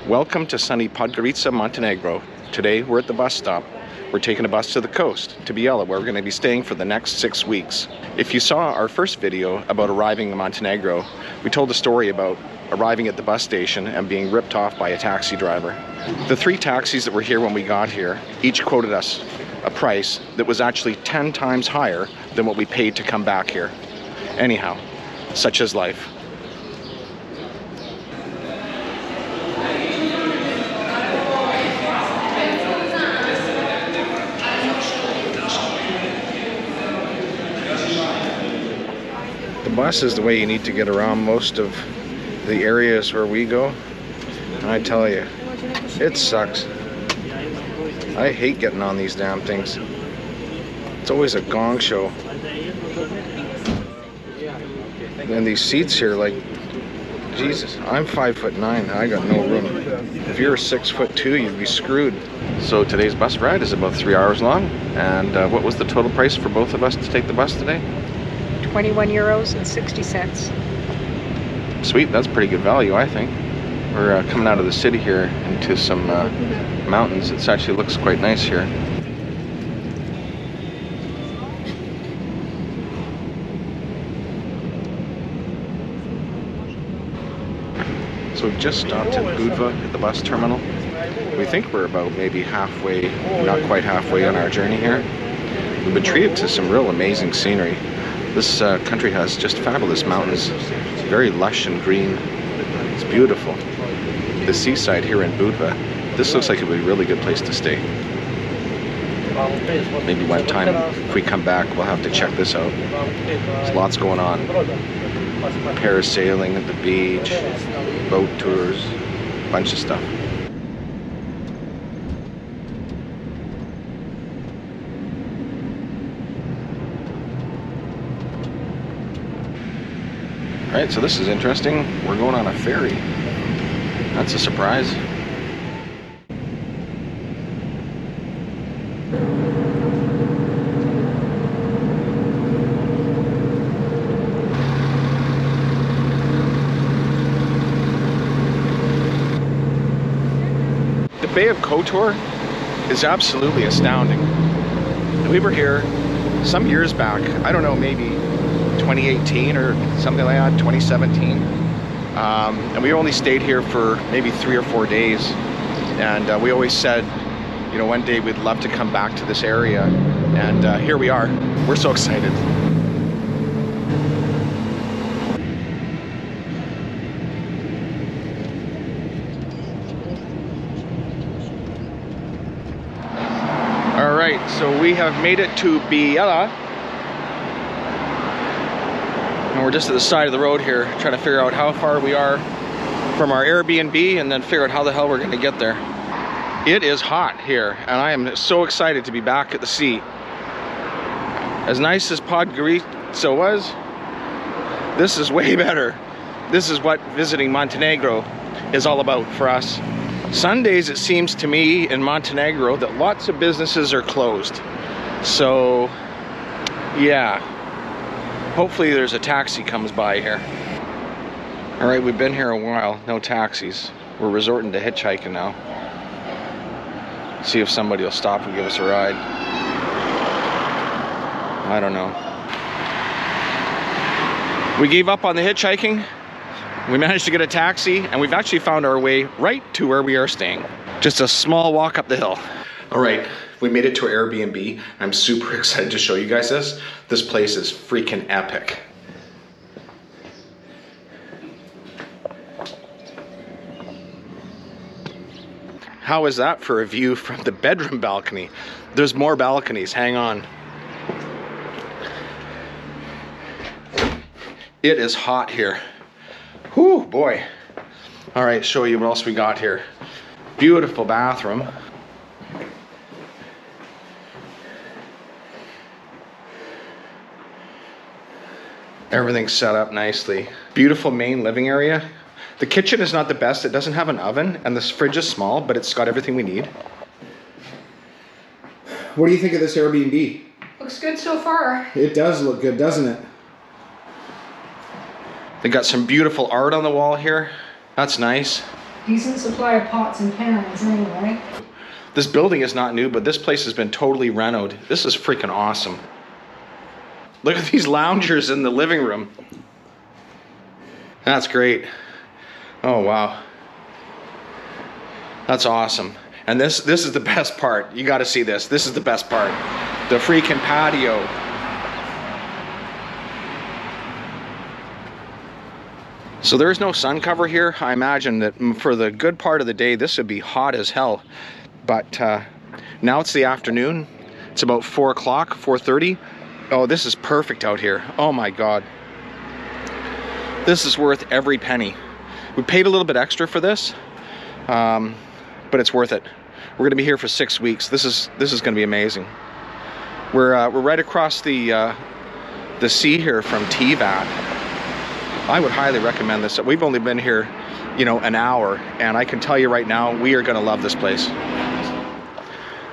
Welcome to sunny Podgorica, Montenegro. Today we're at the bus stop. We're taking a bus to the coast, to Bijela, where we're going to be staying for the next 6 weeks. If you saw our first video about arriving in Montenegro, we told a story about arriving at the bus station and being ripped off by a taxi driver. The 3 taxis that were here when we got here each quoted us a price that was actually 10 times higher than what we paid to come back here. Anyhow, such is life. The bus is the way you need to get around most of the areas where we go. And I tell you, it sucks. I hate getting on these damn things. It's always a gong show. And these seats here, like, Jesus, I'm 5'9", I got no room. If you're 6'2", you'd be screwed. So today's bus ride is about 3 hours long. And what was the total price for both of us to take the bus today? 21 euros and 60 cents. Sweet, that's pretty good value, I think. We're coming out of the city here into some mountains. It actually looks quite nice here. So we've just stopped at Budva at the bus terminal. We think we're about maybe halfway, not quite halfway on our journey here. We've been treated to some real amazing scenery. This country has just fabulous mountains, very lush and green. It's beautiful. The seaside here in Budva, this looks like it would be a really good place to stay. Maybe one time, if we come back, we'll have to check this out. There's lots going on. Parasailing at the beach, boat tours, a bunch of stuff. Alright, so this is interesting. We're going on a ferry. That's a surprise. The Bay of KOTOR is absolutely astounding. We were here some years back, I don't know, maybe 2018 or something like that, 2017. And we only stayed here for maybe 3 or 4 days. And we always said, you know, one day we'd love to come back to this area. And here we are. We're so excited. All right, so we have made it to Bijela. And we're just at the side of the road here, trying to figure out how far we are from our Airbnb and then figure out how the hell we're gonna get there. It is hot here, and I am so excited to be back at the sea. As nice as Podgorica was, this is way better. This is what visiting Montenegro is all about for us. Sundays, it seems to me in Montenegro that lots of businesses are closed. So, yeah. Hopefully there's a taxi comes by here. All right, we've been here a while, no taxis. We're resorting to hitchhiking now. See if somebody will stop and give us a ride. I don't know. We gave up on the hitchhiking. We managed to get a taxi, and we've actually found our way right to where we are staying. Just a small walk up the hill. All right, we made it to our Airbnb. I'm super excited to show you guys this. This place is freaking epic. How is that for a view from the bedroom balcony? There's more balconies, hang on. It is hot here. Whew, boy. All right, show you what else we got here. Beautiful bathroom. Everything's set up nicely. Beautiful main living area. The kitchen is not the best. It doesn't have an oven, and this fridge is small, but it's got everything we need. What do you think of this Airbnb? Looks good so far. It does look good, doesn't it? They got some beautiful art on the wall here. That's nice. Decent supply of pots and pans anyway. This building is not new, but this place has been totally renoed. This is freaking awesome. Look at these loungers in the living room. That's great. Oh, wow. That's awesome. And this is the best part. You got to see this. This is the best part. The freaking patio. So there is no sun cover here. I imagine that for the good part of the day, this would be hot as hell. But now it's the afternoon. It's about 4 o'clock, 4:30. Oh, this is perfect out here. Oh my God. This is worth every penny. We paid a little bit extra for this, but it's worth it. We're gonna be here for 6 weeks. This is gonna be amazing. We're right across the sea here from TIVAT. I would highly recommend this. We've only been here, you know, an hour, and I can tell you right now, we are gonna love this place.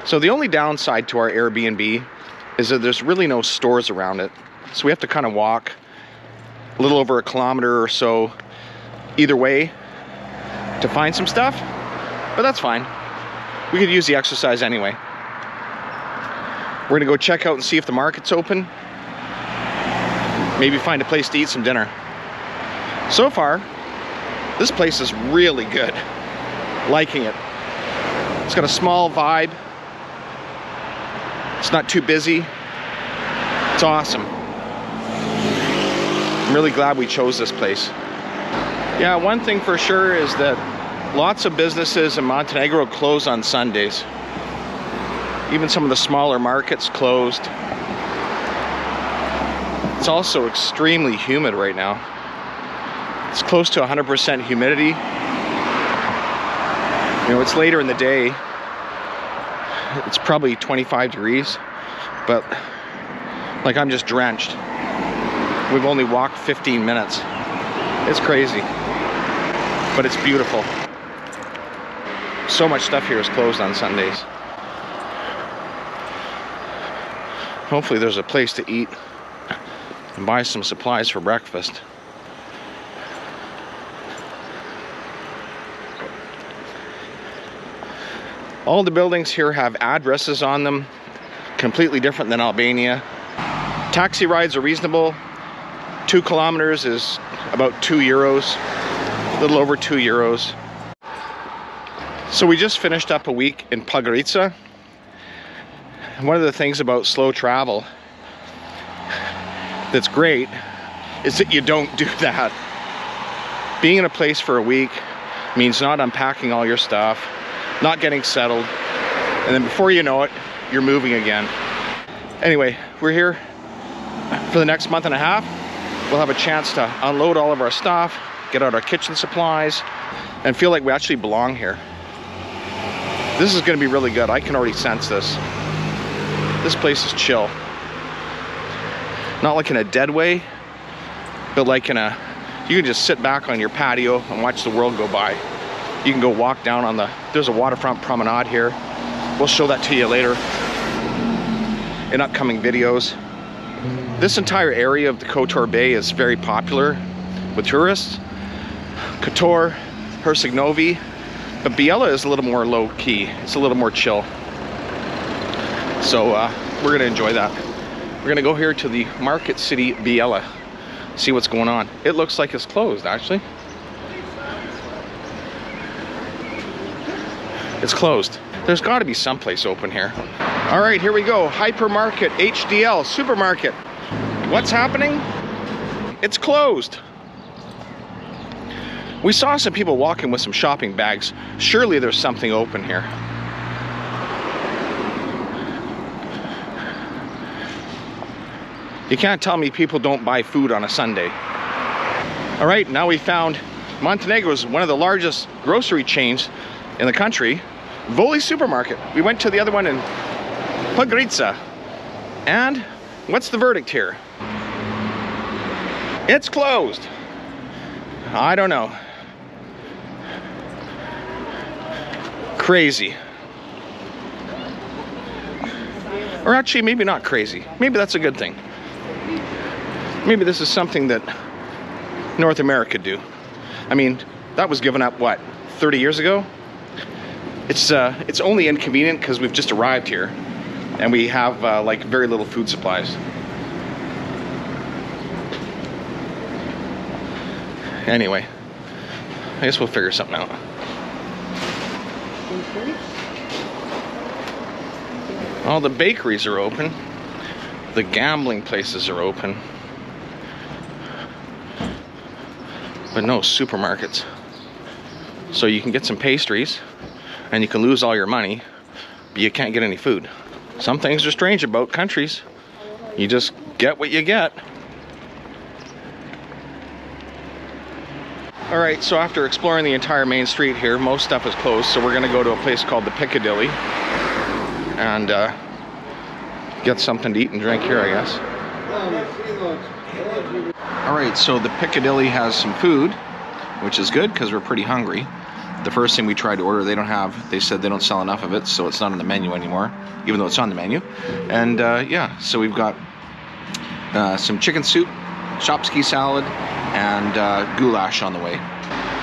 So the only downside to our Airbnb is that there's really no stores around it. So we have to kind of walk a little over a kilometer or so either way to find some stuff, but that's fine. We could use the exercise anyway. We're gonna go check out and see if the market's open. Maybe find a place to eat some dinner. So far, this place is really good. Liking it. It's got a small vibe. It's not too busy. It's awesome. I'm really glad we chose this place. Yeah, one thing for sure is that lots of businesses in Montenegro close on Sundays. Even some of the smaller markets closed. It's also extremely humid right now. It's close to 100% humidity. You know, it's later in the day. It's probably 25 degrees, but like I'm just drenched. We've only walked 15 minutes. It's crazy, but it's beautiful. So much stuff here is closed on Sundays. Hopefully there's a place to eat and buy some supplies for breakfast. All the buildings here have addresses on them, completely different than Albania. Taxi rides are reasonable. 2 kilometers is about €2, a little over €2. So we just finished up a week in Podgorica. One of the things about slow travel that's great is that you don't do that. Being in a place for a week means not unpacking all your stuff, not getting settled, and then before you know it, you're moving again. Anyway, we're here for the next month and a half. We'll have a chance to unload all of our stuff, get out our kitchen supplies, and feel like we actually belong here. This is gonna be really good. I can already sense this. This place is chill. Not like in a dead way, but like in a, you can just sit back on your patio and watch the world go by. You can go walk down on there's a waterfront promenade here. We'll show that to you later in upcoming videos. This entire area of the KOTOR Bay is very popular with tourists. KOTOR, HERCEG NOVI, but Bijela is a little more low key. It's a little more chill. So we're gonna enjoy that. We're gonna go here to the market city Bijela, see what's going on. It looks like it's closed actually. It's closed. There's got to be someplace open here. All right, here we go. Hypermarket, HDL, supermarket. What's happening? It's closed. We saw some people walking with some shopping bags. Surely there's something open here. You can't tell me people don't buy food on a Sunday. All right, now we found Montenegro's one of the largest grocery chains in the country, Voli Supermarket. We went to the other one in Podgorica. And what's the verdict here? It's closed. I don't know. Crazy. Or actually, maybe not crazy. Maybe that's a good thing. Maybe this is something that North America do. I mean, that was given up, what, 30 years ago. It's only inconvenient because we've just arrived here and we have like very little food supplies. Anyway, I guess we'll figure something out. All the bakeries are open. The gambling places are open. But no supermarkets. So you can get some pastries and you can lose all your money, but you can't get any food. Some things are strange about countries. You just get what you get. All right, so after exploring the entire main street here, most stuff is closed, so we're gonna go to a place called the Piccadilly and get something to eat and drink here, I guess. All right, so the Piccadilly has some food, which is good because we're pretty hungry. The first thing we tried to order, they said they don't sell enough of it, so it's not on the menu anymore, even though it's on the menu. And yeah, so we've got some chicken soup, shopski salad, and goulash on the way.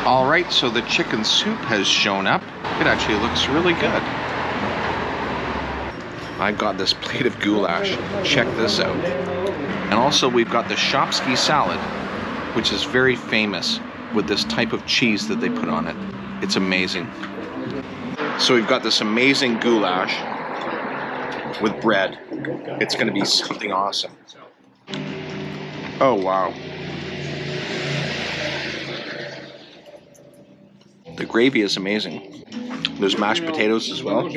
All right, so the chicken soup has shown up. It actually looks really good. I got this plate of goulash. Check this out. And also we've got the shopski salad, which is very famous with this type of cheese that they put on it. It's amazing. So we've got this amazing goulash with bread. It's gonna be something awesome. Oh, wow. The gravy is amazing. There's mashed potatoes as well. Wow.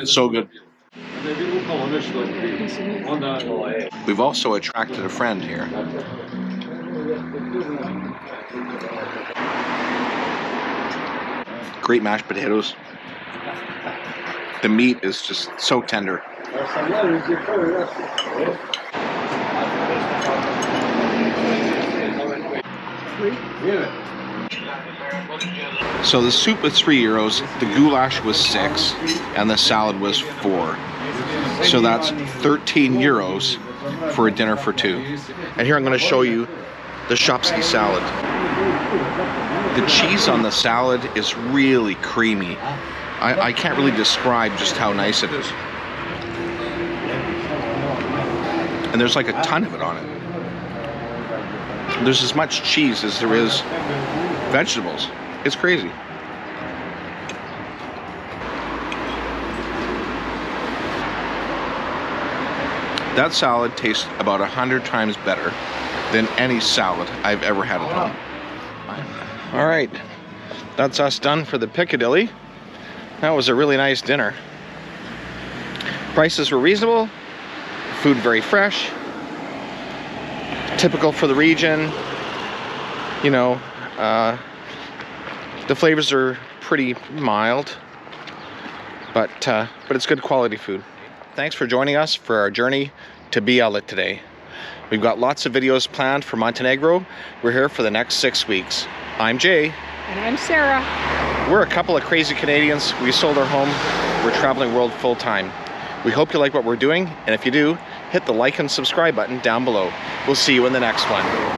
So good. We've also attracted a friend here. Great mashed potatoes. The meat is just so tender. So the soup was €3, the goulash was €6, and the salad was €4. So that's €13 for a dinner for two. And here I'm going to show you the shopski salad. The cheese on the salad is really creamy. I can't really describe just how nice it is. And there's like a ton of it on it. There's as much cheese as there is vegetables. It's crazy. That salad tastes about 100 times better than any salad I've ever had at home. All right, that's us done for the Piccadilly. That was a really nice dinner. Prices were reasonable, food very fresh, typical for the region. You know, the flavors are pretty mild, but it's good quality food. Thanks for joining us for our journey to Bijela today. We've got lots of videos planned for Montenegro. We're here for the next 6 weeks. I'm Jay. And I'm Sarah. We're a couple of crazy Canadians. We sold our home. We're traveling world full time. We hope you like what we're doing, and if you do, hit the like and subscribe button down below. We'll see you in the next one.